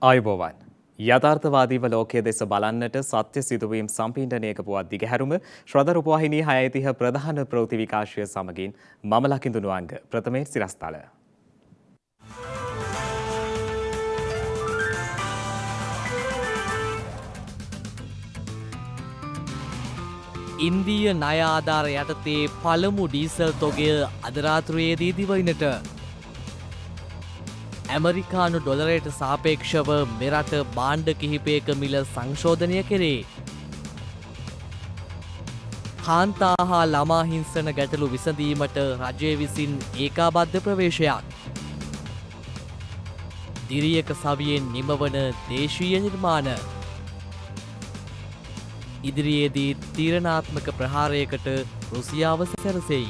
ආයුබෝවන්. යථාර්ථවාදීව ලෝකයේ දෙස බලන්නට සත්‍ය සිදුවීම් සම්පින්ඩනයක පුවත් දිගහැරුම ශ්‍රද රූපවාහිනී 6:30 ප්‍රධාන ප්‍රවෘත්ති විකාශය සමගින් මම ලකිඳුණු අංග ප්‍රථමයෙන් සිරස්තල. ඉන්දීය ණය ආධාර යටතේ පළමු ඩීසල් තොගය අද රාත්‍රියේදී දිවයිනට ඇමරිකානු ඩොලරයට සාපේක්ෂව මෙරට භාණ්ඩ කිහිපයක මිල සංශෝධනය කෙරේ. කාන්තා හා ළමා හිංසන ගැටලු විසඳීමට රජය විසින් ඒකාබද්ධ ප්‍රවේශයක්. දිරියක සවියෙන් නිමවන දේශීය නිර්මාණ. ඉදිරියේදී තීරණාත්මක ප්‍රහාරයකට රුසියාව සැරසෙයි.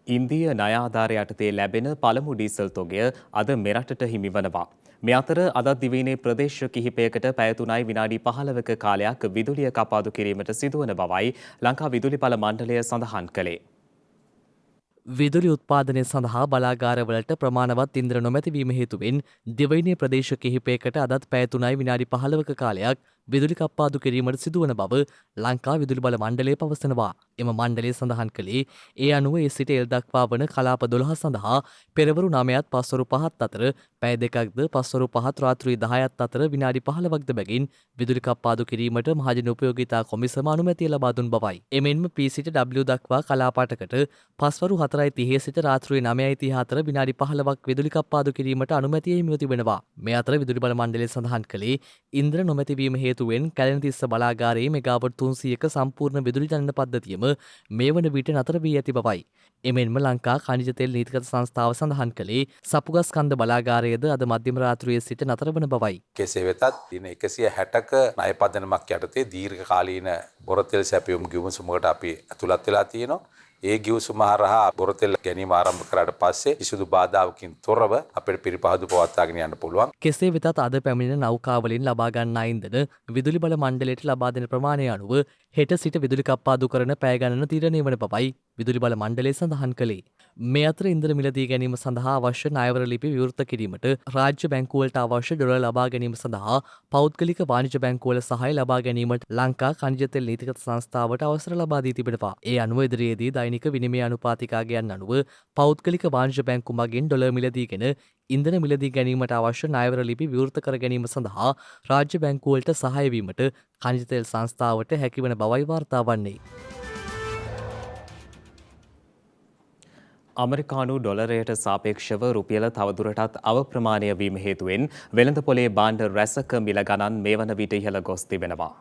ඉන්දීය ණය ආධාර යටතේ ලැබෙන පළමු ඩීසල් තොගය අද මෙරටට හිමිවනවා. මේ අතර අදත් දිවයිනේ ප්‍රදේශ කිහිපයකට පැය 3යි විනාඩි 15ක කාලයක් විදුලිය කපාදු කිරීමට සිදුවන බවයි ලංකා විදුලි බල මණ්ඩලය සඳහන් කළේ. විදුලි උත්පාදනය සඳහා බලාගාරවලට ප්‍රමාණවත් ඉන්ද්‍ර නොමැතිවීම හේතුවෙන් දිවයිනේ ප්‍රදේශ කිහිපයකට අදත් පැය 3යි විනාඩි 15ක කාලයක් විදුලි කප්පාදු කිරීමට සිදුවන බව ලංකා විදුලි බල මණ්ඩලය පවසනවා. එම මණ්ඩලය සඳහන් කළේ ඒ අනුව ඒ සිට එල් දක්වා වන කලාප 12 සඳහා පෙරවරු 9ත් පස්වරු 5ත් අතර පැය දෙකක්ද පස්වරු 5ත් රාත්‍රී 10ත් අතර විනාඩි 15ක්ද බැගින් විදුලි කප්පාදු කිරීමට මහජන උපයෝගීතා කොමිසම අනුමැතිය ලබා දුන් බවයි. එමෙන්ම P සිට W දක්වා කලාප 8කට පස්වරු 4:30 සිට රාත්‍රී 9:30 අතර විනාඩි 15ක් විදුලි කප්පාදු කිරීමට අනුමැතිය හිමිව තිබෙනවා. මේ අතර විදුලි බල මණ්ඩලය සඳහන් කළේ ඉන්ද්‍ර නොමැතිවීම හේතුවෙන් කැලණිතිස්ස බලාගාරයේ මෙගාවට් 300ක සම්පූර්ණ විදුලි ජනන පද්ධතියම මේ වන විට නතර වී ඇති බවයි. එමෙන්ම ලංකා ඛනිජ තෙල් නීතිගත සංස්ථාව සඳහන් කළේ සපුගස් කන්ද බලාගාරයේද අද මධ්‍යම රාත්‍රියේ සිට නතර වන බවයි. කෙසේ වෙතත් දින 160ක ණය පදනමක් යටතේ දීර්ඝ කාලීන බොරතෙල් සැපයුම් ගිවිසුමකට අපි ඇතුළත් වෙලා තියෙනවා. ඒ ගිවිසුම හරහා බොරතෙල් ගැනීම ආරම්භ කරාට පස්සේ කිසිදු බාධාවකින් තොරව අපිට පිරිපහදු පවත්වාගෙන යන්න පුළුවන්. කෙසේ වෙතත් අද පැමිණෙන නෞකාවලින් ලබා ගන්නා ඉන්ධන විදුලි බල මණ්ඩලයට ලබා දෙන ප්‍රමාණය අනුව හෙට සිට විදුලි කප්පාදු කරන පැය ගණන තීරණය වන බවයි විදුලි බල මණ්ඩලය සඳහන් කළේ. මේ අතර ඉන්ධන මිලදී ගැනීම සඳහා අවශ්‍ය ණයවර ලිපි විවෘත කිරීමට රාජ්‍ය බැංකුවලට අවශ්‍ය ඩොලර් ලබා ගැනීම සඳහා පෞද්ගලික වාණිජ බැංකුවල සහාය ලබා ගැනීමට ලංකා ඛනිජ තෙල් නීතිගත සංස්ථාවට අවසර ලබා දී තිබෙනවා. ඒ අනුව ඉදිරියේදී දෛනික විනිමය අනුපාතිකාගයන් අනුව පෞද්ගලික වාණිජ බැංකු මගින් ඩොලර් මිලදීගෙන ඉන්ධන මිලදී ගැනීමට අවශ්‍ය ණයවර ලිපි විවෘත කර ගැනීම සඳහා රාජ්‍ය බැංකුවලට සහාය වීමට ඛනිජ තෙල් සංස්ථාවට හැකිවන බවයි වාර්තා වන්නේ. අමරිකානු ඩොලරයට සාපේක්ෂව රුපියල තවදුරටත් අවප්‍රමාණය වීම හේතුවෙන් වෙළඳ පොලේ භාණ්ඩ රැසක මිල ගණන් මේ වන විට ඉහළ ගොස් තිබෙනවා.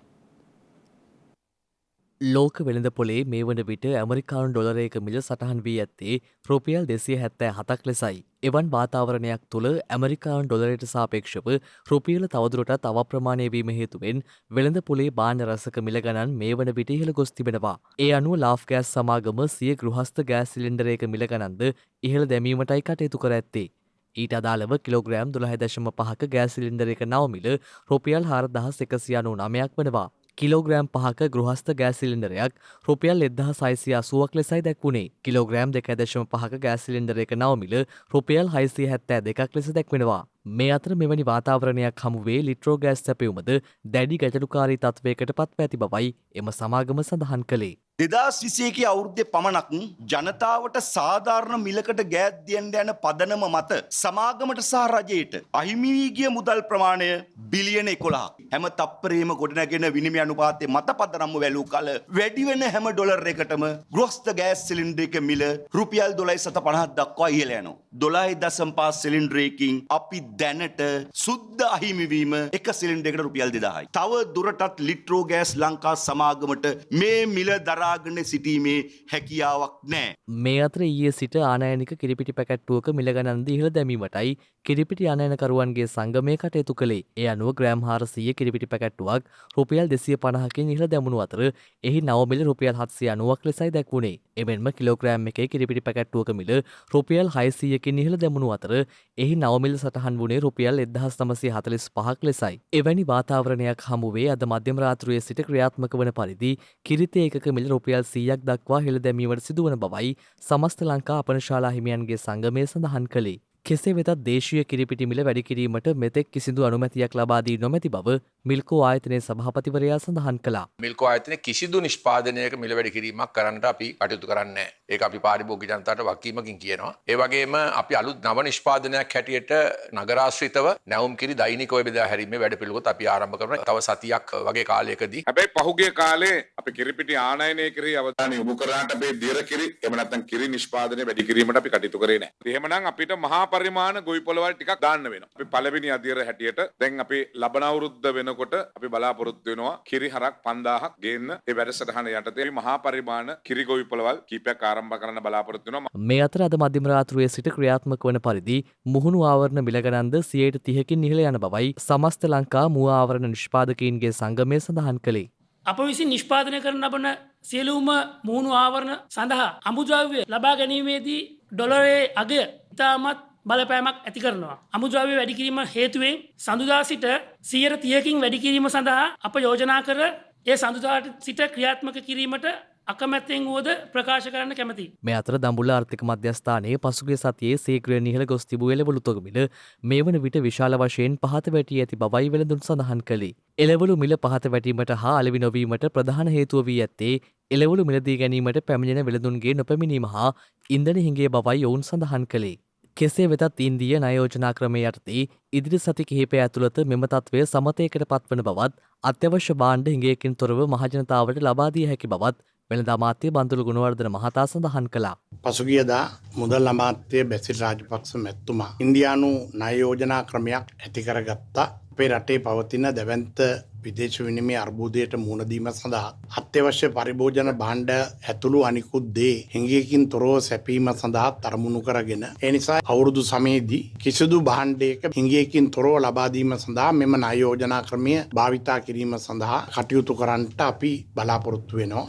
ලෝක වෙළඳ පොලේ මේ වන විට ඇමරිකානු ඩොලරයක මිල සටහන් වී ඇත්තේ රුපියල් 277ක් ලෙසයි. එවන් වාතාවරණයක් තුළ ඇමරිකානු ඩොලරයට සාපේක්ෂව රුපියල තවදුරටත් අවප්‍රමාණය වීම හේතුවෙන් වෙළඳ පොලේ භාණ්ඩ රසක මිල ගණන් මේ වන විට ඉහළ ගොස් තිබෙනවා. ඒ අනුව ලාෆ් ගෑස් සමාගම සිය ගෘහස්ත ගෑස් සිලින්ඩරයක මිල ගණන්ද ඉහළ දැමීමටයි කටයුතු කර ඇත්තේ. ඊට අදාළව කිලෝග්‍රෑම් 12.5ක ගෑස් සිලින්ඩරයක නව මිල රුපියල් 4199ක් වනවා. කිලෝග්‍රෑම් 5ක ගෘහස්ත ගෑස් සිලින්ඩරයක් රුපියල් 1680ක් ලෙසයි දැක්වුණේ. කිලෝග්‍රෑම් 2.5ක ගෑස් සිලින්ඩරයක නව මිල රුපියල් 672ක් ලෙස දැක්වෙනවා. මේ අතර මෙවැනි වාතාවරණයක් හමුවේ ලිට්‍රෝ ගෑස් සැපයුමද දැඩි ගැටලුකාරී තත්වයකට පත්ව ඇති බවයි එම සමාගම සඳහන් කළේ. 2021 අවුරුද්දේ පමණක් ජනතාවට සාධාරණ මිලකට ගෑස් දියන්න යන පදනම මත සමාගමට සහ රජයට අහිමි වී ගිය මුදල් ප්‍රමාණය බිලියන 11ක්. හැම තප්පරයේම ගොඩනැගෙන විනිමය අනුපාතයේ මත පදනම්ව වැළූ කල වැඩි වෙන හැම ඩොලර් එකටම ගෘහස්ත ගෑස් සිලින්ඩරයක මිල රුපියල් 12.50 දක්වා ඉහළ යනවා. 12.5 සිලින්ඩරයකින් අපි දැනට සුද්ධ අහිමි වීම එක සිලින්ඩරයකට රුපියල් 2000යි. තව දුරටත් ලිට්‍රෝ ගෑස් ලංකා සමාගමට මේ මිල දරාගෙන සිටීමේ හැකියාවක් නැහැ. මේ අතර ඊයේ සිට ආනයනික කිරිපිටි පැකැට්ටුවක මිල ගණන් ඉහළ දැමීමටයි කිරිපිටි ආනයනකරුවන්ගේ සංගමය කටයුතු කළේ. ඒ අනුව ග්‍රෑම් 400 කිරිපිටි පැකැට්ටුවක් රුපියල් 250කින් ඉහළ දැමුණු අතර එහි නව මිල රුපියල් 790ක් ලෙසයි දැක්වුණේ. එමෙන්ම කිලෝග්‍රෑම් එකේ කිරිපිටි පැකැට්ටුවක මිල රුපියල් 600කින් ඉහළ දැමුණු අතර එහි නවමිල සටහන් වුණේ රුපියල් 1945ක් ලෙසයි. එවැනි වාතාවරණයක් හමුවේ අද මධ්‍යම රාත්‍රියේ සිට ක්‍රියාත්මක වන පරිදි කිරිතේ එකක මිල රුපියල් 100ක් දක්වා හෙළ දැමීමට සිදුවන බවයි සමස්ත ලංකා අපනශාලා හිමියන්ගේ සංගමය සඳහන් කළේ. කෙසේ වෙතත් දේශීය කිරිපිටි මිල වැඩි කිරීමට මෙතෙක් කිසිදු අනුමැතියක් ලබා දී නොමැති බව මිල්කෝ ආයතනයේ සභාපතිවරයා සඳහන් කළා. මිල්කෝ ආයතනයේ කිසිදු නිෂ්පාදනයක මිල වැඩි කිරීමක් කරන්නට අපි කටයුතු කරන්නේ නැහැ. ඒක අපි පාරිභෝගික ජනතාවට වගකීමකින් කියනවා. ඒ වගේම අපි අලුත් නව නිෂ්පාදනයක් හැටියට නගරාශ්‍රිතව නැවුම් කිරි දෛනිකව බෙදා හැරීමේ වැඩපිළිවෙලත් අපි ආරම්භ කරනවා. තව සතියක් වගේ කාලයකදී. හැබැයි පහුගිය කාලේ අපි කිරිපිටි ආනයනය කරේ අවධානය යොමු කරාට අපේ දියර කිරි එහෙම නැත්නම් කිරි නිෂ්පාදනය වැඩි කිරීමට අපි කටයුතු කරේ නැහැ. එහෙමනම් අපිට මහා පරිමාණ ගොවි පොළවල් ටිකක් දාන්න වෙනවා. අපි පළවෙනි අදියර හැටියට දැන් අපි ලබන අවුරුද්ද වෙනකොට අපි බලාපොරොත්තු වෙනවා කිරි හරක් 5000ක් ගේන්න. ඒ වැඩසටහන යටතේ මහා පරිමාණ කිරි ගොවි පොළවල් කීපයක් ආරම්භ කරන්න බලාපොරොත්තු වෙනවා. මේ අතර අද මධ්‍යම රාත්‍රියේ සිට ක්‍රියාත්මක වන පරිදි මුහුණු ආවරණ මිල ගණන්ද 30%කින් ඉහළ යන බවයි සමස්ත ලංකා මුව ආවරණ නිෂ්පාදකයින්ගේ සංගමය සඳහන් කළේ. අප විසින් නිෂ්පාදනය කරන ලබන සියලුම මුහුණු ආවරණ සඳහා අමුද්‍රව්‍ය ලබා ගැනීමේදී ඩොලරේ අගය ඉතාමත් බලපෑමක් ඇති කරනවා. අමුද්‍රව්‍ය වැඩි කිරීම හේතුවෙන් සඳුදා සිට 130කින් වැඩි කිරීම සඳහා අප යෝජනා කර ඒ සඳුදාට සිට ක්‍රියාත්මක කිරීමට අකමැත්තෙන් වුවද ප්‍රකාශ කරන්න කැමැති. මේ අතර දඹුල්ල ආර්ථික මධ්‍යස්ථානයේ පසුගිය සතියේ සීඝ්‍රයෙන් ඉහළ ගොස් තිබූ එළවලු තොග මිල මේ වන විට විශාල වශයෙන් පහත වැටී ඇති බවයි වෙළඳුන් සඳහන් කළේ. එළවලු මිල පහත වැටීමට හා අලෙවි නොවීමට ප්‍රධාන හේතුව වී ඇත්තේ එළවලු මිලදී ගැනීමට පැමිණෙන වෙළඳුන්ගේ නොපැමිණීම හා ඉන්ධන හිඟේ බවයි ඔවුන් සඳහන් කළේ. කෙසේ වෙතත් ඉන්දීය ණය යෝජනා ක්‍රමය යටතේ ඉදිරි සති කිහිපය ඇතුළත මෙම තත්ත්වය සමතයකට පත්වන බවත් අත්‍යවශ්‍ය භාණ්ඩ හිඟයකින් තොරව මහජනතාවට ලබා දිය හැකි බවත් වෙළඳ අමාත්‍ය බන්දුල ගුණවර්ධන මහතා සඳහන් කළා. පසුගියදා මුදල් අමාත්‍ය බැසිල් රාජපක්ෂ මැතිතුමා ඉන්දියානු ණය යෝජනා ක්‍රමයක් ඇති කරගත්තා. අපේ රටේ පවතින දැවැන්ත විදේශ විනිමය අර්බුදයට මුහුණ දීම සඳහා අත්‍යවශ්‍ය පරිභෝජන භාණ්ඩ ඇතුළු අනිකුත් දේ හිඟයකින් තොරව සැපීම සඳහා තරමුණු කරගෙන ඒ නිසා අවුරුදු 9දී කිසිදු භාණ්ඩයක හිඟයකින් තොරව ලබා දීම සඳහා මෙම ණය යෝජනා ක්‍රමය භාවිතා කිරීම සඳහා කටයුතු කරන්නට අපි බලාපොරොත්තු වෙනවා.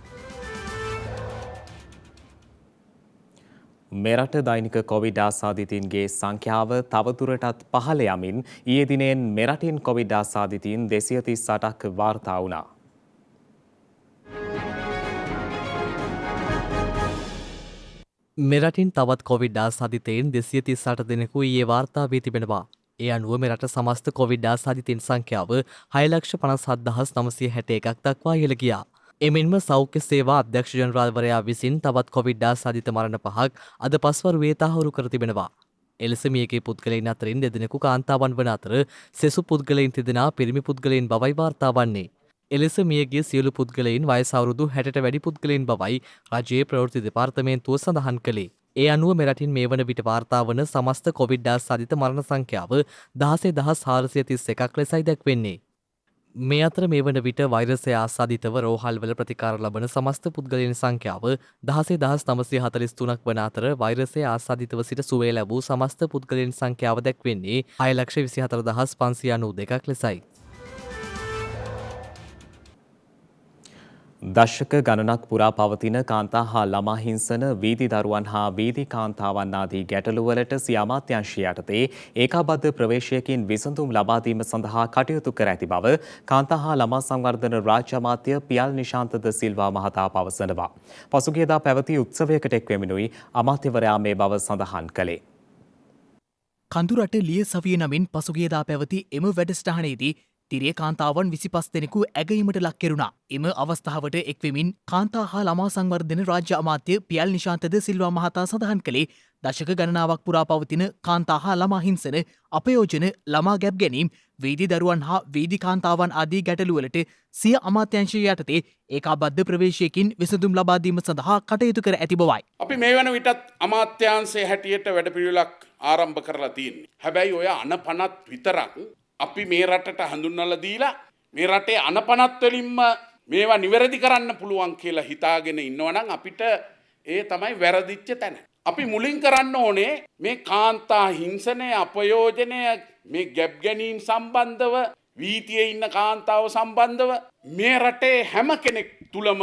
මෙරට දෛනික කොවිඩ් ආසාදිතයින්ගේ සංඛ්‍යාව තවදුරටත් පහළ යමින් ඊයේ දිනෙන් මෙරටින් කොවිඩ් ආසාදිතයින් 238ක් වාර්තා වුණා. මෙරටින් තවත් කොවිඩ් ආසාදිතයින් 238 දෙනෙකු ඊයේ වාර්තා වී තිබෙනවා. ඒ අනුව මෙරට සමස්ත කොවිඩ් ආසාදිතයින් සංඛ්‍යාව 6,57,961ක් දක්වා ඉහළ ගියා. එමෙන්ම සෞඛ්‍ය සේවා අධ්‍යක්ෂ ජනරාල්වරයා විසින් තවත් කොවිඩ් ආසාදිත මරණ 5ක් අද පස්වරුවේ තහවුරු කර තිබෙනවා. එලෙස මියගිය පුද්ගලයන් අතරින් දෙදෙනෙකු කාන්තාවන් වන අතර සෙසු පුද්ගලයන් තිදෙනා පිරිමි පුද්ගලයන් බවයි වාර්තා වන්නේ. එලෙස මියගිය සියලු පුද්ගලයන් වයස අවුරුදු 60ට වැඩි පුද්ගලයන් බවයි රජයේ ප්‍රවෘත්ති දෙපාර්තමේන්තුව සඳහන් කළේ. ඒ අනුව මෙරටින් මේ වන විට වාර්තා වන සමස්ත කොවිඩ් ආසාදිත මරණ සංඛ්‍යාව 16,431ක් ලෙසයි දැක්වෙන්නේ. මේ අතර මේ වන විට වෛරසය ආසාදිතව රෝහල්වල ප්‍රතිකාර ලබන සමස්ත පුද්ගලයන් සංඛ්‍යාව 16,943ක් වන අතර වෛරසය ආසාදිතව සිට සුවය ලැබූ සමස්ත පුද්ගලයන් සංඛ්‍යාව දැක්වෙන්නේ 6,24,592ක් ලෙසයි. දශක ගණනක් පුරා පවතින කාන්තා හා ළමා හිංසන වීදි දරුවන් හා වීදි කාන්තාවන් ආදී ගැටලුවලට සිය අමාත්‍යාංශය යටතේ ඒකාබද්ධ ප්‍රවේශයකින් විසඳුම් ලබා දීම සඳහා කටයුතු කර ඇති බව කාන්තා හා ළමා සංවර්ධන රාජ්‍ය අමාත්‍ය පියල් නිශාන්ත ද සිල්වා මහතා පවසනවා. පසුගියදා පැවති උත්සවයකට එක්වෙමිනුයි අමාත්‍යවරයා මේ බව සඳහන් කළේ. කඳුරට ලිය සවිය නමින් පසුගියදා පැවති එම වැඩසටහනේදී තිරේ කාන්තාවන් 25 දෙනෙකු ඇගීමට ලක් කෙරුණා. එම අවස්ථාවට එක්වෙමින් කාන්තා හා ළමා සංවර්ධන රාජ්‍ය අමාත්‍ය පියල් නිශාන්ත ද සිල්වා මහතා සඳහන් කළේ දශක ගණනාවක් පුරා පවතින කාන්තා හා ළමා හිංසන, අපයෝජන, ළමා ගැබ් ගැනීම්, වීදි දරුවන් හා වීදි කාන්තාවන් ආදී ගැටලුවලට සිය අමාත්‍යාංශය යටතේ ඒකාබද්ධ ප්‍රවේශයකින් විසඳුම් ලබා දීම සඳහා කටයුතු කර ඇති බවයි. අපි මේ වන විටත් අමාත්‍යාංශයේ හැටියට වැඩපිළිවෙලක් ආරම්භ කරලා තියෙන්නේ. හැබැයි ඔය අනපනත් විතරක් අපි මේ රටට හඳුන්වලා දීලා මේ රටේ අනපනත් වලින්ම මේවා නිවැරදි කරන්න පුළුවන් කියලා හිතාගෙන ඉන්නවනම් අපිට ඒ තමයි වැරදිච්ච තැන. අපි මුලින් කරන්න ඕනේ මේ කාන්තා හිංසනය, අපයෝජනය, මේ ගැබ් ගැනීම් සම්බන්ධව, වීතියේ ඉන්න කාන්තාව සම්බන්ධව මේ රටේ හැම කෙනෙක් තුලම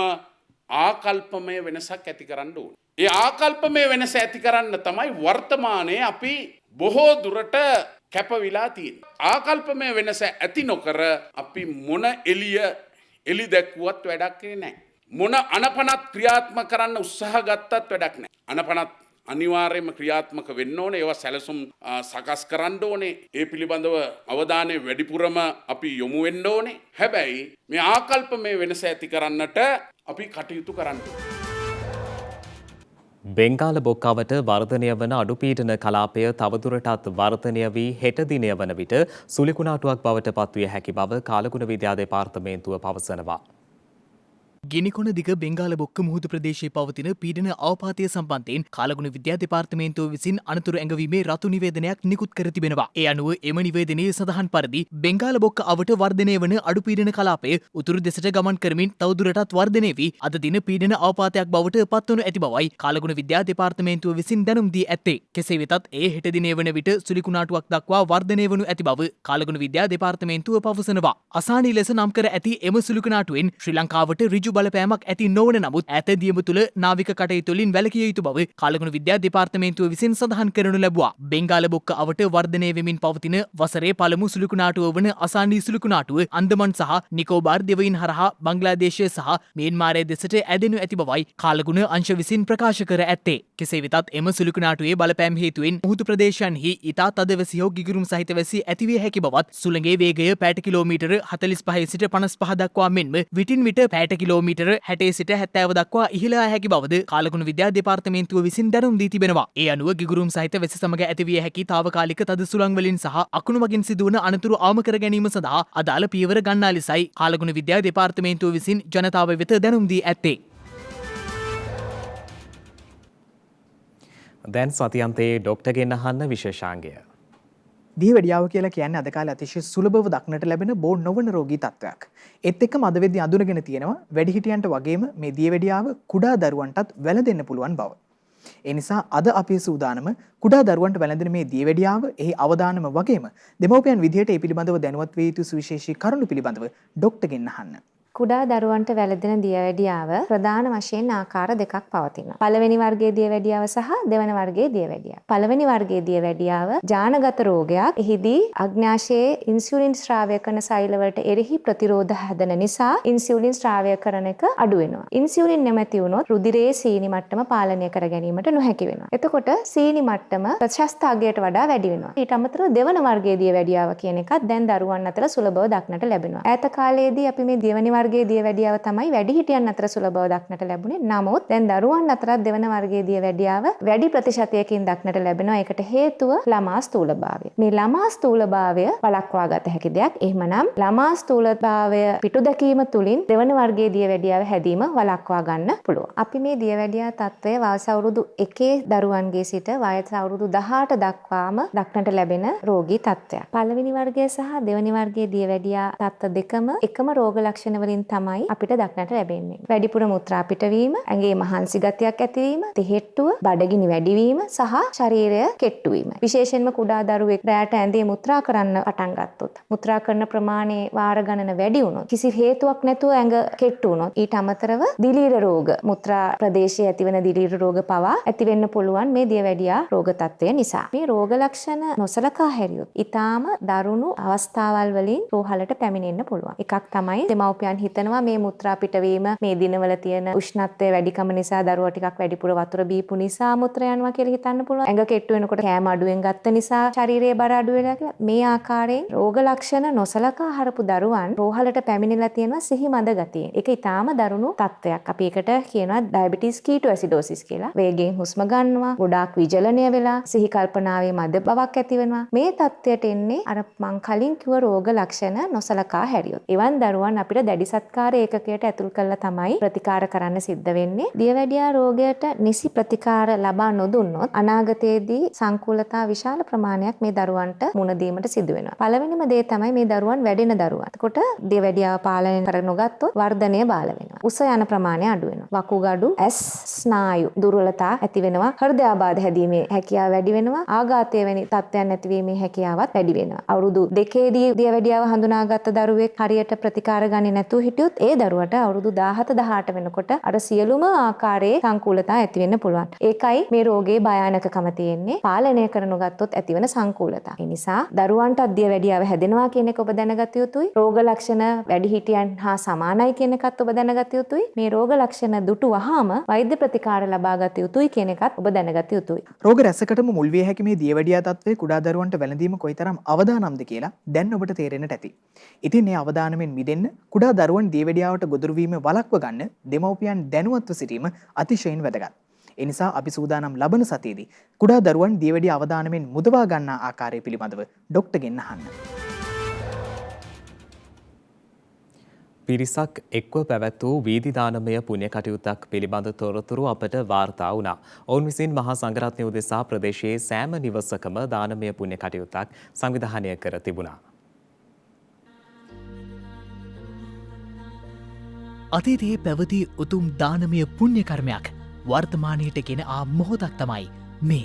ආකල්පමය වෙනසක් ඇති කරන්න ඕන. ඒ ආකල්පමය වෙනස ඇති කරන්න තමයි වර්තමානයේ අපි බොහෝ දුරට කැපවිලා තියෙන්නේ. ආකල්පමය වෙනස ඇති නොකර අපි මොන එලි දැක්වුවත් වැඩක් නැහැ. මොන අනපනත් ක්‍රියාත්මක කරන්න උත්සාහ ගත්තත් වැඩක් නැහැ. අනපනත් අනිවාර්යයෙන්ම ක්‍රියාත්මක වෙන්න ඕනේ. ඒවා සැලසුම් සකස් කරන්න ඕනේ. ඒ පිළිබඳව අවධානය වැඩිපුරම අපි යොමු වෙන්න ඕනේ. හැබැයි මේ ආකල්පමය වෙනස ඇති කරන්නට අපි කටයුතු කරන්න ඕනේ. බෙන්ගාල බොක්කාවට වර්ධනය වන අඩුපීඩන කලාපය තවදුරටත් වර්ධනය වී හෙට දිනය වන විට සුලිකුණාටුවක් බවට පත්විය හැකි බව කාලගුණ විද්‍යා දෙපාර්තමේන්තුව පවසනවා. ගිනිකොන දිග බෙංගාල බොක්ක මුහුදු ප්‍රදේශයේ පවතින පීඩන අවපාතය සම්බන්ධයෙන් කාලගුණ විද්‍යා දෙපාර්තමේන්තුව විසින් අනතුරු ඇඟවීමේ රතු නිවේදනයක් නිකුත් කර තිබෙනවා. ඒ අනුව එම නිවේදනයේ සඳහන් පරිදි බෙංගාල බොක්ක අවට වර්ධනය වන අඩුපීඩන කලාපය උතුරු දෙසට ගමන් කරමින් තවදුරටත් වර්ධනය වී අද දින පීඩන අවපාතයක් බවට පත්වනු ඇති බවයි කාලගුණ විද්‍යා දෙපාර්තමේන්තුව විසින් දැනුම් දී ඇත්තේ. කෙසේ වෙතත් ඒ හෙට දිනේ වන විට සුලිකුණාටුවක් දක්වා වර්ධනය වනු ඇති බව කාලගුණ විද්‍යා දෙපාර්තමේන්තුව පවසනවා. අසානී ලෙස නම් කර ඇති එම සුලිකුණාටුවෙන් ශ්‍රී ලංකාවට ඍජු බලපෑමක් ඇති නොවන නමුත් ඈත දියම තුළ නාවික කටයුතුවලින් වැළකිය යුතු බව කාලගුණ විද්‍යා දෙපාර්තමේන්තුව විසින් සඳහන් කරනු ලැබුවා. බෙන්ගාල බොක්ක අවට වර්ධනය වෙමින් පවතින වසරේ පළමු සුළුකුණාටුව වන අසානී සුළුකුණාටුව අන්දමන් සහ නිකෝබාර් දෙවයින් හරහා බංග්ලාදේශය සහ මියන්මාරය දෙසට ඇදෙනු ඇති බවයි කාලගුණ අංශ විසින් ප්‍රකාශ කර ඇත්තේ. කෙසේ වෙතත් එම සුළුකුණාටුවේ බලපෑම් හේතුවෙන් මුහුදු ප්‍රදේශයන්හි ඉතා තද වැසි හෝ ගිගුරුම් සහිත වැසි ඇතිවිය හැකි බවත් සුළඟේ වේගය පැයට කිලෝමීටර 45 සිට 55 දක්වා මෙන්ම විටින් විට පැයට කිලෝමීටර 60 සිට 70 දක්වා ඉහළ යා හැකි බවද කාලගුණ විද්‍යා දෙපාර්තමේන්තුව විසින් දැනුම් දී තිබෙනවා. ඒ අනුව ගිගුරුම් සහිත වැසි සමග ඇතිවිය හැකි తాවකාලික තද සුළං වලින් සහ අකුණු මගින් සිදුවන අනතුරු අවම කර ගැනීම සඳහා අදාළ පියවර ගන්නා ලෙසයි කාලගුණ විද්‍යා දෙපාර්තමේන්තුව විසින් ජනතාව වෙත දැනුම් දී ඇත්තේ. දැන් සතියන්තයේ ඩොක්ටර්ගෙන් අහන්න විශේෂාංගය. දියවැඩියාව කියලා කියන්නේ අද කාලේ අතිශය සුලභව දක්නට ලැබෙන බෝ නොවන රෝගී තත්ත්වයක්. ඒත් එක්කම අද වෙද්දී අඳුනගෙන තියෙනවා වැඩිහිටියන්ට වගේම මේ දියවැඩියාව කුඩා දරුවන්ටත් වැළඳෙන්න පුළුවන් බව. ඒ නිසා අද අපේ සූදානම කුඩා දරුවන්ට වැළඳෙන මේ දියවැඩියාව එහි අවදානම වගේම දෙමව්පියන් විදිහට ඒ පිළිබඳව දැනුවත් වේ යුතු සුවිශේෂී කරුණු පිළිබඳව ඩොක්ටර්ගෙන් අහන්න. කුඩා දරුවන්ට වැළඳෙන දියවැඩියාව ප්‍රධාන වශයෙන් ආකාර දෙකක් පවතිනවා. පළවෙනි වර්ගයේ දියවැඩියාව සහ දෙවන වර්ගයේ දියවැඩියාව. පළවෙනි වර්ගයේ දියවැඩියාව ජානගත රෝගයක්. එහිදී අග්න්‍යාශයේ ඉන්සියුලින් ස්‍රාවය කරන සෛලවලට එරෙහි ප්‍රතිරෝධ හැදෙන නිසා ඉන්සියුලින් ස්‍රාවය කරන එක අඩු වෙනවා. ඉන්සියුලින් නැමැති වුණොත් රුධිරයේ සීනි මට්ටම පාලනය කර ගැනීමට නොහැකි වෙනවා. එතකොට සීනි මට්ටම ප්‍රශස්ත අගයට වඩා වැඩි වෙනවා. ඊට අමතරව දෙවන වර්ගයේ දියවැඩියාව කියන එකත් දැන් දරුවන් අතර සුලභව දක්නට ලැබෙනවා. ඈත කාලයේදී අපි මේ දෙවනි වර්ගයේ දියවැඩියාව තමයි වැඩිහිටියන් අතර සුලභව දක්නට ලැබුණේ. නමුත් දැන් දරුවන් අතරත් දෙවන වර්ගයේ දියවැඩියාව වැඩි ප්‍රතිශතයකින් දක්නට ලැබෙනවා. ඒකට හේතුව ළමා ස්ථූලභාවය. මේ ළමා ස්ථූලභාවය වළක්වා ගත හැකි දෙයක්. එහෙමනම් ළමා ස්ථූලභාවය පිටු දැකීම තුලින් දෙවන වර්ගයේ දියවැඩියාව හැදීම වළක්වා ගන්න පුළුවන්. අපි මේ දියවැඩියා තත්ත්වය වයස අවුරුදු 1 දරුවන්ගේ සිට වයස අවුරුදු 18 දක්වාම දක්නට ලැබෙන රෝගී තත්ත්වයක්. පළවෙනි වර්ගය සහ දෙවනි වර්ගයේ දියවැඩියා තත්ත්ව දෙකම එකම රෝග ලක්ෂණ වලින් තමයි අපිට දක්නට ලැබෙන්නේ. වැඩිපුර මුත්‍රා පිටවීම, ඇඟේ මහන්සි ගතියක් ඇතිවීම, තෙහෙට්ටුව, බඩගිනි වැඩිවීම සහ ශරීරය කෙට්ටු වීම. විශේෂයෙන්ම කුඩා දරුවෙක් රැයට ඇඳේ මුත්‍රා කරන්න පටන් ගත්තොත්, මුත්‍රා කරන ප්‍රමාණය වාර ගණන වැඩි වුණොත්, කිසි හේතුවක් නැතුව ඇඟ කෙට්ටු වුණොත්, ඊට අමතරව දිලීර රෝග, මුත්‍රා ප්‍රදේශයේ ඇතිවන දිලීර රෝග පවා ඇති වෙන්න පුළුවන් මේ දියවැඩියා රෝග තත්ත්වය නිසා. මේ රෝග ලක්ෂණ නොසලකා හැරියොත් ඊටාම දරුණු අවස්ථාවල් වලින් රෝහලට පැමිණෙන්න පුළුවන්. එකක් තමයි දෙමව්පියන් හිතනවා මේ මුත්‍රා පිටවීම මේ දිනවල තියෙන උෂ්ණත්වය වැඩිකම නිසා දරුවා ටිකක් වැඩිපුර වතුර බීපු නිසා මුත්‍රා යනවා කියලා හිතන්න පුළුවන්. ඇඟ කෙට්ටු වෙනකොට කෑම අඩුවෙන් ගත්ත නිසා ශරීරයේ බර අඩු වෙලා කියලා. මේ ආකාරයෙන් රෝග ලක්ෂණ නොසලකා හරපු දරුවන් රෝහලට පැමිණිලා තියෙනවා සිහිමද ගතියෙන්. ඒක ඊටාම දරුණු තත්ත්වයක්. අපි ඒකට කියනවා ඩයබටිස් කීටෝඇසිඩෝසිස් කියලා. වේගයෙන් හුස්ම ගන්නවා, ගොඩාක් විජලනය වෙලා, සිහි කල්පනාවේ මද බවක් ඇති වෙනවා. මේ තත්ත්වයට එන්නේ අර මං කලින් කිව්ව රෝග ලක්ෂණ නොසලකා හැරියොත්. එවන් දරුවන් අපිට දැඩි සත්කාර ඒකකයට ඇතුල් කරලා තමයි ප්‍රතිකාර කරන්න සිද්ධ වෙන්නේ. දියවැඩියා රෝගයට නිසි ප්‍රතිකාර ලබා නොදුන්නොත් අනාගතයේදී සංකූලතා විශාල ප්‍රමාණයක් මේ දරුවන්ට මුණ දීමට සිදු වෙනවා. පළවෙනිම දේ තමයි මේ දරුවන් වැඩෙන දරුවන්. එතකොට දියවැඩියාව පාලනය කර නොගත්තොත් වර්ධනය බාල වෙනවා. උස යන ප්‍රමාණය අඩු වෙනවා. වකුගඩු, ඇස්, ස්නායු දුර්වලතා ඇති වෙනවා. හෘදයාබාධ හැදීමේ හැකියාව වැඩි වෙනවා. ආඝාතය වැනි තත්ත්වයන් ඇතිවීමේ හැකියාවත් වැඩි වෙනවා. අවුරුදු 2දී දියවැඩියාව හඳුනාගත්ත දරුවෙක් හරියට ප්‍රතිකාර ගන්නේ නැතුව නැතුව හිටියොත් ඒ දරුවට අවුරුදු 17 18 වෙනකොට අර සියලුම ආකාරයේ සංකූලතා ඇති වෙන්න පුළුවන්. ඒකයි මේ රෝගයේ භයානකකම තියෙන්නේ. පාලනය කරනු ගත්තොත් ඇතිවන සංකූලතා. ඒ නිසා දරුවන්ට දියවැඩියාව හැදෙනවා කියන එක ඔබ දැනගත යුතුයි. රෝග ලක්ෂණ වැඩිහිටියන් හා සමානයි කියන එකත් ඔබ දැනගත යුතුයි. මේ රෝග ලක්ෂණ දුටු වහාම වෛද්‍ය ප්‍රතිකාර ලබා ගත යුතුයි කියන එකත් ඔබ දැනගත යුතුයි. රෝග රැසකටම මුල් විය හැකි මේ දියවැඩියා තත්ත්වයේ කුඩා දරුවන්ට වැළඳීම කොයිතරම් අවදානම්ද කියලා දැන් ඔබට තේරෙන්නට ඇති. ඉතින් මේ අවදානමෙන් මිදෙන්න කුඩා දරුවන් දියවැඩියාවට ගොදුරු වීම වළක්ව ගන්න දෙමව්පියන් දැනුවත්ව සිටීම අතිශයින් වැදගත්. ඒ නිසා අපි සූදානම් ලබන සතියේදී කුඩා දරුවන් දියවැඩියා අවදානමෙන් මුදවා ගන්නා ආකාරය පිළිබඳව ඩොක්ටර්ගෙන් අහන්න. පිරිසක් එක්ව පැවැත් වූ වීදි දානමය පුණ්‍ය කටයුත්තක් පිළිබඳ තොරතුරු අපට වාර්තා වුණා. ඔවුන් විසින් මහා සංඝරත්නය උදෙසා ප්‍රදේශයේ සෑම නිවසකම දානමය පුණ්‍ය කටයුත්තක් සංවිධානය කර තිබුණා. අතීතයේ පැවති උතුම් දානමය පුණ්‍ය කර්මයක් වර්තමානයට ගෙන ආ මොහොතක් තමයි මේ.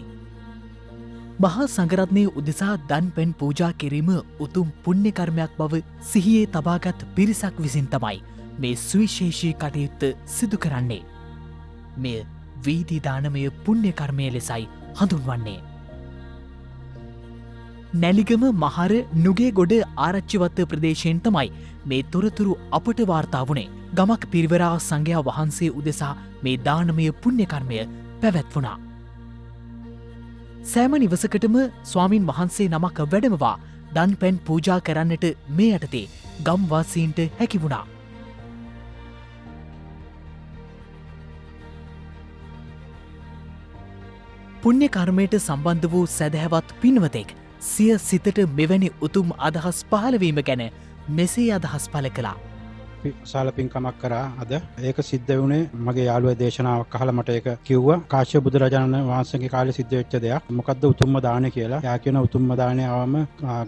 මහා සංඝරත්නයේ උදෙසා දන් පැන් පූජා කිරීම උතුම් පුණ්‍ය කර්මයක් බව සිහියේ තබාගත් පිරිසක් විසින් තමයි මේ සුවිශේෂී කටයුත්ත සිදු කරන්නේ. මෙය වීදි දානමය පුණ්‍ය කර්මය ලෙසයි හඳුන්වන්නේ. නැලිගම මහර නුගේගොඩ ආරච්චිවත්ත ප්‍රදේශයෙන් තමයි මේ තොරතුරු අපට වාර්තා වුණේ. ගමක් පිරිවරා සංඝයා වහන්සේ උදෙසා මේ දානමය පුණ්‍ය කර්මය පැවැත්වුණා. සෑම නිවසකටම ස්වාමින් වහන්සේ නමක් වැඩමවා දන් පැන් පූජා කරන්නට මේ යටතේ ගම්වාසීන්ට හැකි වුණා. පුණ්‍ය කර්මයට සම්බන්ධ වූ සැදැහැවත් පින්වතෙක් සිය සිතට මෙවැනි උතුම් අදහස් පහළවීම ගැන මෙසේ අදහස් පල කළා. සාල පින්කමක් කරා අද ඒක සිද්ධ වුණේ මගේ යාළුවා දේශනාවක් අහලා මට ඒක කිව්වා. කාශ්‍යප බුදුරජාණන් වහන්සේගේ කාලේ සිද්ධ වෙච්ච දෙයක්. මොකද්ද උතුම්ම දාණය කියලා. යා කියන උතුම්ම දාණය ආවම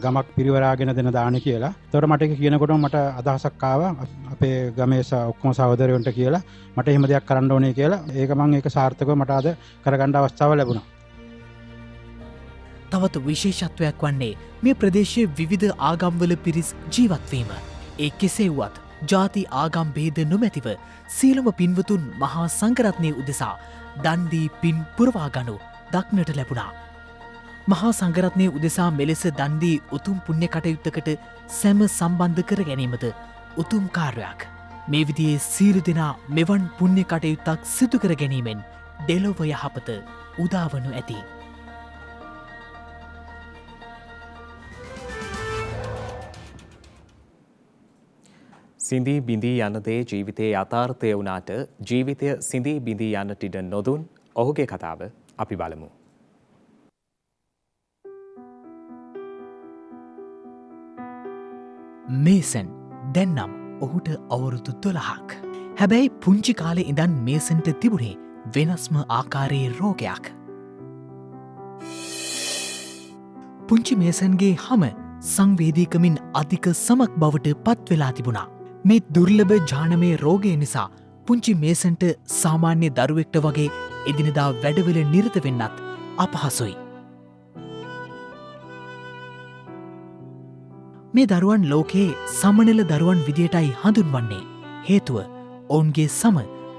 ගමක් පිරිවරාගෙන දෙන දාණය කියලා. ඒතකොට මට ඒක කියනකොටම මට අදහසක් ආවා අපේ ගමේ ඔක්කොම සහෝදරයන්ට කියලා මට එහෙම දෙයක් කරන්න ඕනේ කියලා. ඒක මම ඒක සාර්ථකව මට අද කරගන්න අවස්ථාව ලැබුණා. තවත් විශේෂත්වයක් වන්නේ මේ ප්‍රදේශයේ විවිධ ආගම්වල පිරිස් ජීවත්වීම. ඒ කෙසේ වුවත් ජාති ආගම් භේද නොමැතිව සියලුම පින්වතුන් මහා සංඝරත්නය උදෙසා දන්දී පින් පුරවා ගනු දක්නට ලැබුණා. මහා සංඝරත්නය උදෙසා මෙලෙස දන්දී උතුම් පුණ්‍ය කටයුත්තකට සැම සම්බන්ධ කර ගැනීමද උතුම් කාර්යයක්. මේ විදියේ සියලු දෙනා මෙවන් පුණ්‍ය කටයුත්තක් සිදු කර ගැනීමෙන් දෙලොව යහපත උදාවනු ඇති. සිඳී බිඳී යන දේ ජීවිතයේ යථාර්ථය වුණාට ජීවිතය සිඳී බිඳී යන්නට ඉඩ නොදුන් ඔහුගේ කතාව අපි බලමු. මේසන් දැන්නම් ඔහුට අවුරුදු 12ක්. හැබැයි පුංචි කාලේ ඉඳන් මේසන්ට තිබුණේ වෙනස්ම ආකාරයේ රෝගයක්. පුංචි මේසන්ගේ හම සංවේදීකමින් අධික සමක් බවට පත්වෙලා තිබුණා. මේ දුර්ලභ ජානමය රෝගය නිසා පුංචි මේසන්ට සාමාන්‍ය දරුවෙක්ට වගේ එදිනදා වැඩවල නිරත වෙන්නත් අපහසුයි. මේ දරුවන් ලෝකයේ සමනල දරුවන් විදියටයි හඳුන්වන්නේ. හේතුව ඔවුන්ගේ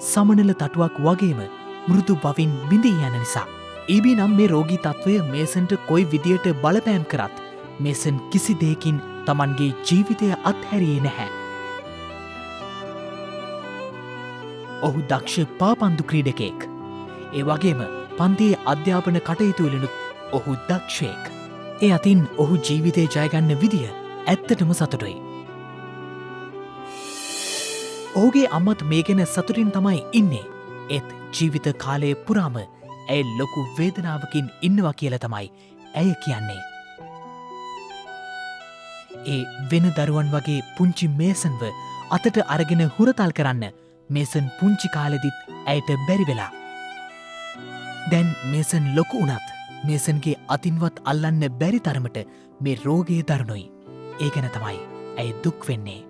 සමනල තටුවක් වගේම මෘදු බවින් බිඳී යන නිසා. ඊබී නම් මේ රෝගී තත්ත්වය මේසන්ට කොයි විදියට බලපෑම් කරත් මේසන් කිසි දෙයකින් තමන්ගේ ජීවිතය අත්හැරියේ නැහැ. ඔහු දක්ෂ පාපන්දු ක්‍රීඩකයෙක්. ඒ වගේම පන්තියේ අධ්‍යාපන කටයුතුවලනුත් ඔහු දක්ෂයෙක්. ඒ අතින් ඔහු ජීවිතය ජයගන්න විදිය ඇත්තටම සතුටුයි. ඔහුගේ අම්මත් මේ ගැන සතුටින් තමයි ඉන්නේ. ඒත් ජීවිත කාලය පුරාම ඇය ලොකු වේදනාවකින් ඉන්නවා කියල තමයි ඇය කියන්නේ. ඒ වෙන දරුවන් වගේ පුංචි මේසන්ව අතට අරගෙන හුරතල් කරන්න මේසන් පුංචි කාලෙදිත් ඇයට බැරි වෙලා. දැන් මේසන් ලොකු වුණත් මේසන්ගේ අතින්වත් අල්ලන්න බැරි තරමට මේ රෝගයේ දරුණුයි. ඒ ගැන තමයි ඇය දුක් වෙන්නේ.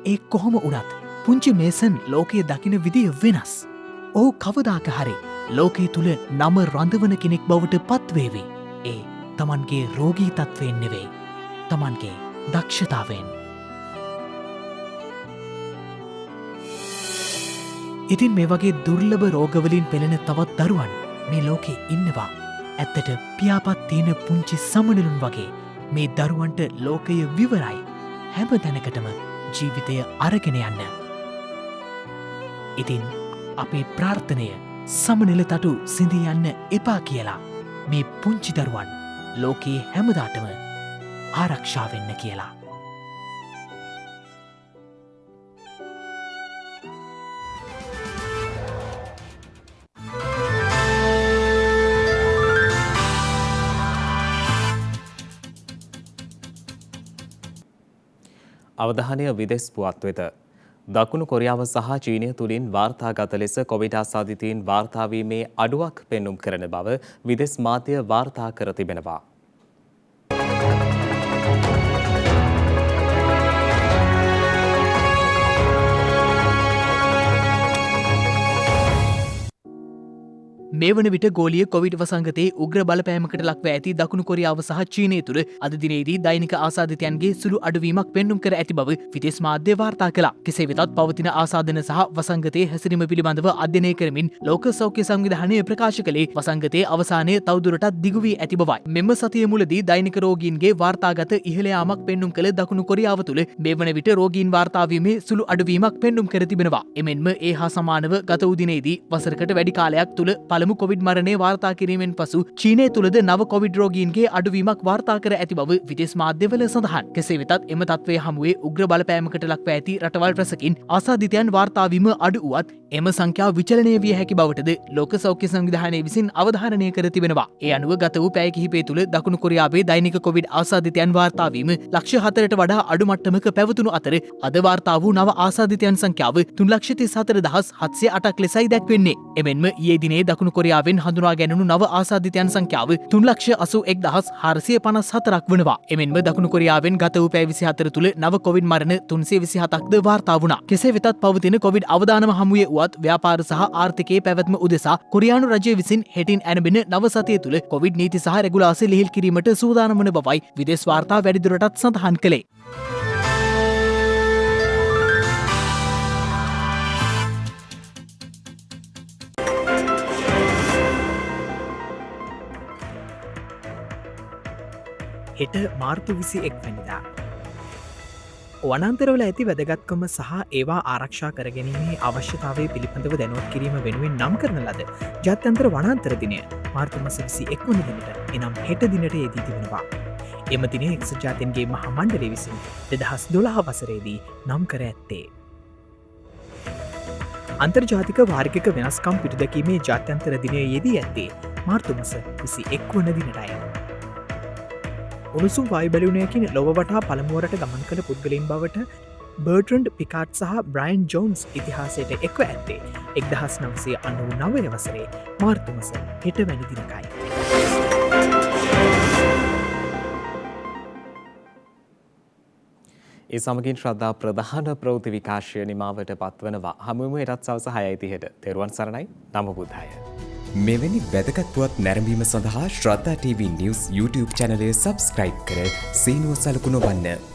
ඒ කොහොම වුණත් පුංචි මේසන් ලෝකයේ දකින විදිය වෙනස්. ඔහු කවදාක හරි ලෝකයේ තුළ නම රඳවන කෙනෙක් බවට පත්වේවි. ඒ තමන්ගේ රෝගී තත්වයෙන් නෙවෙයි තමන්ගේ දක්ෂතාවෙන්. ඉතින් මේ වගේ දුර්ලභ රෝගවලින් පෙළෙන තවත් දරුවන් මේ ලෝකෙ ඉන්නවා. ඇත්තට පියාපත් තියෙන පුංචි සමනලුන් වගේ මේ දරුවන්ට ලෝකය විවරයි. හැම තැනකටම ජීවිතය අරගෙන යන්න. ඉතින් අපේ ප්‍රාර්ථනය සමනල තටු සිඳී යන්න එපා කියලා මේ පුංචි දරුවන් ලෝකයේ හැමදාටම ආරක්ෂාවෙන්න කියලා. අවධානය විදෙස් පුවත් වෙත. දකුණු කොරියාව සහ චීනය තුළින් වාර්තාගත ලෙස කොවිඩ් ආසාදිතයින් වාර්තාවීමේ අඩුවක් පෙන්නුම් කරන බව විදෙස් මාධ්‍ය වාර්තා කර තිබෙනවා. මේ වන විට ගෝලිය කොවිඩ් වසංගතයේ උග්‍ර බලපෑමකට ලක්ව ඇති දකුණු කොරියාව සහ චීනය තුළ අද දිනේදී දෛනික ආසාදිතයන්ගේ සුළු අඩුවීමක් පෙන්නුම් කර ඇති බව විදෙස් මාධ්‍ය වාර්තා කළා. කෙසේ වෙතත් පවතින ආසාදන සහ වසංගතයේ හැසිරීම පිළිබඳව අධ්‍යයනය කරමින් ලෝක සෞඛ්‍ය සංවිධානය ප්‍රකාශ කළේ වසංගතයේ අවසානය තවදුරටත් දිගු වී ඇති බවයි. මෙම සතිය මුලදී දෛනික රෝගීන්ගේ වාර්තාගත ඉහළ යාමක් පෙන්නුම් කළ දකුණු කොරියාව තුළ මේ වන විට රෝගීන් වාර්තාවීමේ සුළු අඩුවීමක් පෙන්නුම් කර තිබෙනවා. එමෙන්ම ඒ හා සමානව ගත වූ දිනේදී වසරකට වැඩි කාලයක් තුළ පළමු කොවිඩ් මරණය වාර්තා කිරීමෙන් පසු චීනය තුළද නව කොවිඩ් රෝගීන්ගේ අඩුවීමක් වාර්තා කර ඇති බව විදෙස් මාධ්‍යවල සඳහන්. කෙසේ වෙතත් එම තත්ත්වය හමුවේ උග්‍ර බලපෑමකට ලක්ව ඇති රටවල් රැසකින් ආසාදිතයන් වාර්තාවීම අඩු වුවත් එම සංඛ්‍යාව විචලනය විය හැකි බවටද ලෝක සෞඛ්‍ය සංවිධානය විසින් අවධාරණය කර තිබෙනවා. ඒ අනුව ගත වූ පැය කිහිපය තුළ දකුණු කොරියාවේ දෛනික කොවිඩ් ආසාදිතයන් වාර්තාවීම ලක්ෂ 4ට වඩා අඩු මට්ටමක පැවතුණු අතර අද වාර්තා වූ නව ආසාදිතයන් සංඛ්‍යාව 3,34,708ක් ලෙසයි දැක්වෙන්නේ. එමෙන්ම ඊයේ දිනේ දකුණු කොරියාවෙන් හඳුනා ගැනුණු නව ආසාදිතයන් සංඛ්‍යාව 3,81,454ක් වනවා. එමෙන්ම දකුණු කොරියාවෙන් ගත වූ පැය 24 තුළ නව කොවිඩ් මරණ 327ක්ද වාර්තා වුණා. කෙසේ වෙතත් පවතින කොවිඩ් අවදානම හමුවේ වුවත් ව්‍යාපාර සහ ආර්ථිකයේ පැවැත්ම උදෙසා කොරියානු රජය විසින් හෙටින් ඇරඹෙන නව සතිය තුළ කොවිඩ් නීති සහ රෙගුලාසි ලිහිල් කිරීමට සූදානම් වන බවයි විදේශ වාර්තා වැඩිදුරටත් සඳහන් කළේ. හෙට මාර්තු 21 වැනිදා. වනාන්තරවල ඇති වැදගත්කම සහ ඒවා ආරක්ෂා කරගැනීමේ අවශ්‍යතාවය පිළිබඳව දැනුවත් කිරීම වෙනුවෙන් නම් කරන ලද ජාත්‍යන්තර වනාන්තර දිනය මාර්තු මාස 21 වන දිනට එනම් හෙට දිනට යෙදී තිබෙනවා. එම දිනය එක්සත් ජාතීන්ගේ මහා මණ්ඩලය විසින් 2012 වසරේදී නම් කර ඇත්තේ. අන්තර්ජාතික වාර්ගික වෙනස්කම් පිටුදැකීමේ ජාත්‍යන්තර දිනය යෙදී ඇත්තේ මාර්තු මාස 21 වන දිනටයි. උණුසුම් වායු බැලුණයකින් ලොව වටා පළමුවරට ගමන් කළ පුද්ගලයින් බවට බර්ට්‍රන්ඩ් පිකාට් සහ බ්‍රයින් ජෝන්ස් ඉතිහාසයට එක්ව ඇත්තේ 1999 වසරේ මාර්තු මාස 6 වැනි දිනකයි. ඒ සමගින් ශ්‍රද්ධා ප්‍රධාන ප්‍රවෘත්ති විකාශය නිමාවට පත්වනවා. හමුවෙමු එරත් සවස 6:30ට. තෙරුවන් සරණයි. නමෝ බුද්ධාය. මෙවැනි වැදගත් පුවත් නැරඹීම සඳහා ශ්‍රද්ධා TV News YouTube channel එක subscribe කර සීනුව සලකුණ වන්න.